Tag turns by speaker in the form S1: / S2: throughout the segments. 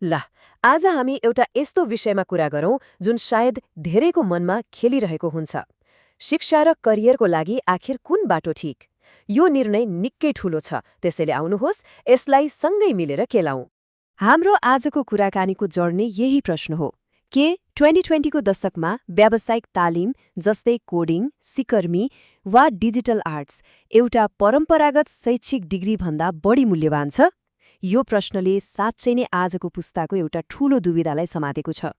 S1: ल आज हामी एउटा यस्तो विषयमा कुरा गरौँ जुन सायद धेरैको मनमा खेलिरहेको हुन्छ। शिक्षा र करियरको लागि आखिर कुन बाटो ठिक? यो निर्णय निकै ठूलो छ, त्यसैले आउनुहोस् यसलाई सँगै मिलेर केलाऊँ। हाम्रो आजको कुराकानीको जड नै यही प्रश्न हो। के 2020 को दशकमा व्यावसायिक तालिम जस्तै कोडिङ, सिकर्मी वा डिजिटल आर्ट्स एउटा परम्परागत शैक्षिक डिग्रीभन्दा बढी मूल्यवान छ? यो प्रश्नले साँच्चै नै आजको पुस्ताको एउटा ठूलो दुविधालाई समातेको छ।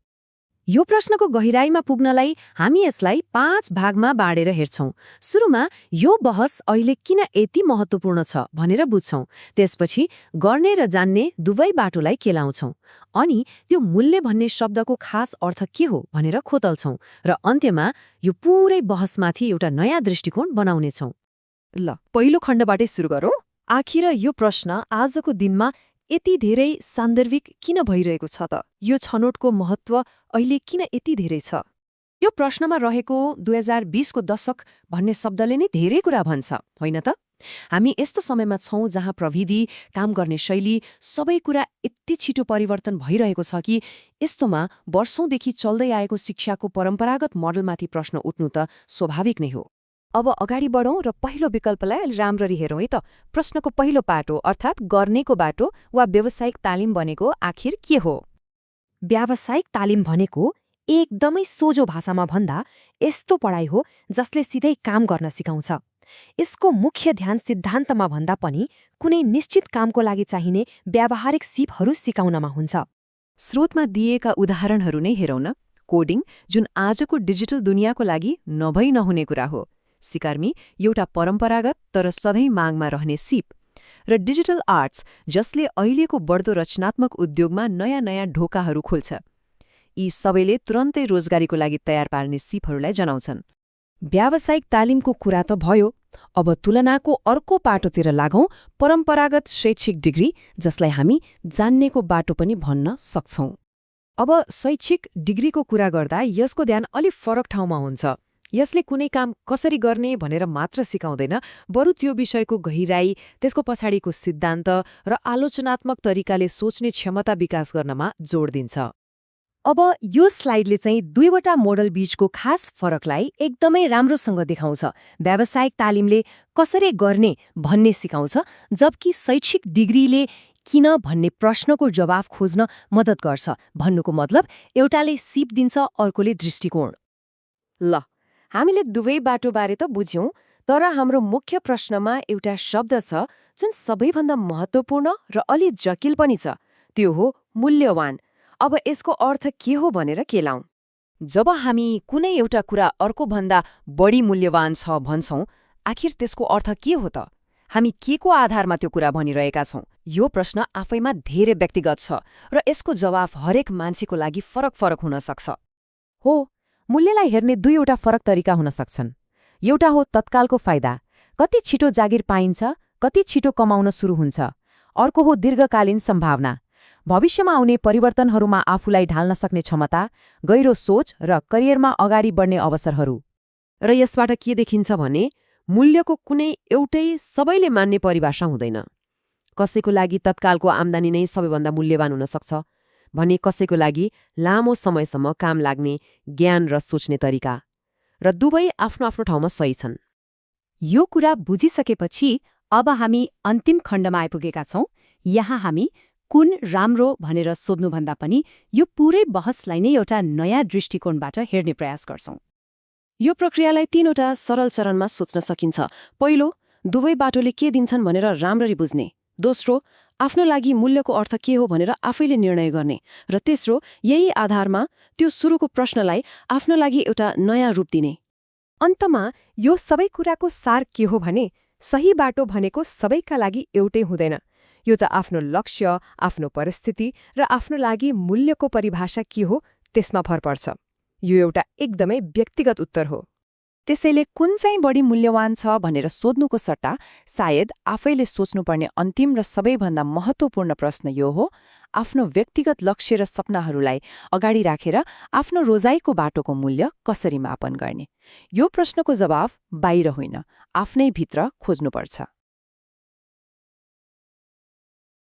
S1: यो प्रश्नको गहिराईमा पुग्नलाई हामी यसलाई 5 भागमा बाँडेर हेर्छौं। सुरुमा यो बहस अहिले किन यति महत्त्वपूर्ण छ भनेर बुझ्छौं। त्यसपछि गर्ने र जान्ने दुवै बाटोलाई केलाउँछौं। अनि त्यो मूल्य भन्ने शब्दको खास अर्थ के हो भनेर खोतल्छौं र अन्त्यमा यो पूरै बहसमाथि एउटा नयाँ दृष्टिकोण बनाउनेछौं। ल, पहिलो खण्डबाटै सुरु गरौँ। आखिर यो प्रश्न आजको दिनमा यति धेरै सान्दर्भिक किन भइरहेको छ त? यो छनौटको महत्त्व अहिले किन यति धेरै छ? यो प्रश्नमा रहेको 2020 को दशक भन्ने शब्दले नै धेरै कुरा भन्छ, होइन त? हामी यस्तो समयमा छौं जहाँ प्रविधि, काम गर्ने शैली, सबै कुरा यति छिटो परिवर्तन भइरहेको छ कि यस्तोमा वर्षौंदेखि चल्दै आएको शिक्षाको परम्परागत मोडलमाथि प्रश्न उठ्नु त स्वाभाविक नै हो। अब अगाडि बढौँ र पहिलो विकल्पलाई अलि राम्ररी हेरौँ है त। प्रश्नको पहिलो पाटो अर्थात् गर्नेको बाटो वा व्यावसायिक तालिम भनेको आखिर के हो? व्यावसायिक तालिम भनेको एकदमै सोझो भाषामा भन्दा यस्तो पढाइ हो जसले सिधै काम गर्न सिकाउँछ। यसको मुख्य ध्यान सिद्धान्तमा भन्दा पनि कुनै निश्चित कामको लागि चाहिने व्यावहारिक सिपहरू सिकाउनमा हुन्छ। स्रोतमा दिएका उदाहरणहरू नै हेरौँ न। कोडिङ, जुन आजको डिजिटल दुनियाँको लागि नभई नहुने कुरा हो। सिकर्मी, एउटा परम्परागत तर सधैँ मागमा रहने सिप। र डिजिटल आर्ट्स, जसले अहिलेको बढ्दो रचनात्मक उद्योगमा नयाँ नयाँ ढोकाहरू खोल्छ। यी सबैले तुरन्तै रोजगारीको लागि तयार पार्ने सिपहरूलाई जनाउँछन्। व्यावसायिक तालिमको कुरा त भयो, अब तुलनाको अर्को पाटोतिर लागौँ, परम्परागत शैक्षिक डिग्री, जसलाई हामी जान्नेको बाटो पनि भन्न सक्छौं। अब शैक्षिक डिग्रीको कुरा गर्दा यसको ध्यान अलि फरक ठाउँमा हुन्छ। यसले कुनै काम कसरी गर्ने भनेर मात्र सिकाउँदैन, बरु त्यो विषयको गहिराई, त्यसको पछाडिको सिद्धान्त र आलोचनात्मक तरिकाले सोच्ने क्षमता विकास गर्नमा जोड दिन्छ। अब यो स्लाइडले चाहिँ दुईवटा मोडल बीचको खास फरकलाई एकदमै राम्रोसँग देखाउँछ। व्यावसायिक तालिमले कसरी गर्ने भन्ने सिकाउँछ, जबकि शैक्षिक डिग्रीले किन भन्ने प्रश्नको जवाफ खोज्न मद्दत गर्छ। भन्नुको मतलब एउटाले सिप दिन्छ, अर्कोले दृष्टिकोण। ल, हामीले दुवै बाटोबारे त बुझ्यौं, तर हाम्रो मुख्य प्रश्नमा एउटा शब्द छ जुन सबैभन्दा महत्त्वपूर्ण र अलि जटिल पनि छ। त्यो हो मूल्यवान। अब यसको अर्थ के हो भनेर केलाऊँ। जब हामी कुनै एउटा कुरा अर्कोभन्दा बढी मूल्यवान छ भन्छौं, आखिर त्यसको अर्थ के हो त? हामी के को आधारमा त्यो कुरा भनिरहेका छौं? यो प्रश्न आफैमा धेरै व्यक्तिगत छ र यसको जवाफ हरेक मान्छेको लागि फरक हुन सक्छ। हो, मूल्यलाई हेर्ने दुईवटा फरक तरिका हुन सक्छन्। एउटा हो तत्कालको फाइदा, कति छिटो जागिर पाइन्छ, कति छिटो कमाउन सुरु हुन्छ। अर्को हो दीर्घकालीन सम्भावना, भविष्यमा आउने परिवर्तनहरूमा आफूलाई ढाल्न सक्ने क्षमता, गहिरो सोच र करियरमा अगाडि बढ्ने अवसरहरू। र यसबाट के देखिन्छ भने मूल्यको कुनै एउटै सबैले मान्ने परिभाषा हुँदैन। कसैको लागि तत्कालको आम्दानी नै सबैभन्दा मूल्यवान हुन सक्छ भने कसैको लागि लामो समयसम्म काम लाग्ने ज्ञान र सोच्ने तरिका। र दुवै आफ्नो आफ्नो ठाउँमा सही छन्। यो कुरा बुझिसकेपछि अब हामी अन्तिम खण्डमा आइपुगेका छौं। यहाँ हामी कुन राम्रो भनेर सोध्नुभन्दा पनि यो पूरै बहसलाई नै एउटा नयाँ दृष्टिकोणबाट हेर्ने प्रयास गर्छौं। यो प्रक्रियालाई 3वटा सरल चरणमा सोच्न सकिन्छ। पहिलो, दुवै बाटोले के दिन्छन् भनेर राम्ररी बुझ्ने। दोस्रो, आफ्नो लागि मूल्यको अर्थ के हो भनेर आफैले निर्णय गर्ने। र तेस्रो, यही आधारमा त्यो सुरुको प्रश्नलाई आफ्नो लागि एउटा नयाँ रूप दिने। अन्तमा यो सबै कुराको सार के हो भने सही बाटो भनेको सबैका लागि एउटै हुँदैन। यो त आफ्नो लक्ष्य, आफ्नो परिस्थिति र आफ्नो लागि मूल्यको परिभाषा के हो त्यसमा भर पर्छ। यो एउटा एकदमै व्यक्तिगत उत्तर हो। त्यसैले कुन चाहिँ बढी मूल्यवान छ भनेर सोध्नुको सट्टा सायद आफैले सोच्नुपर्ने अन्तिम र सबैभन्दा महत्त्वपूर्ण प्रश्न यो हो, आफ्नो व्यक्तिगत लक्ष्य र सपनाहरूलाई अगाडि राखेर आफ्नो रोजाइको बाटोको मूल्य कसरी मापन गर्ने। यो प्रश्नको जवाफ बाहिर होइन, आफ्नै भित्र खोज्नुपर्छ।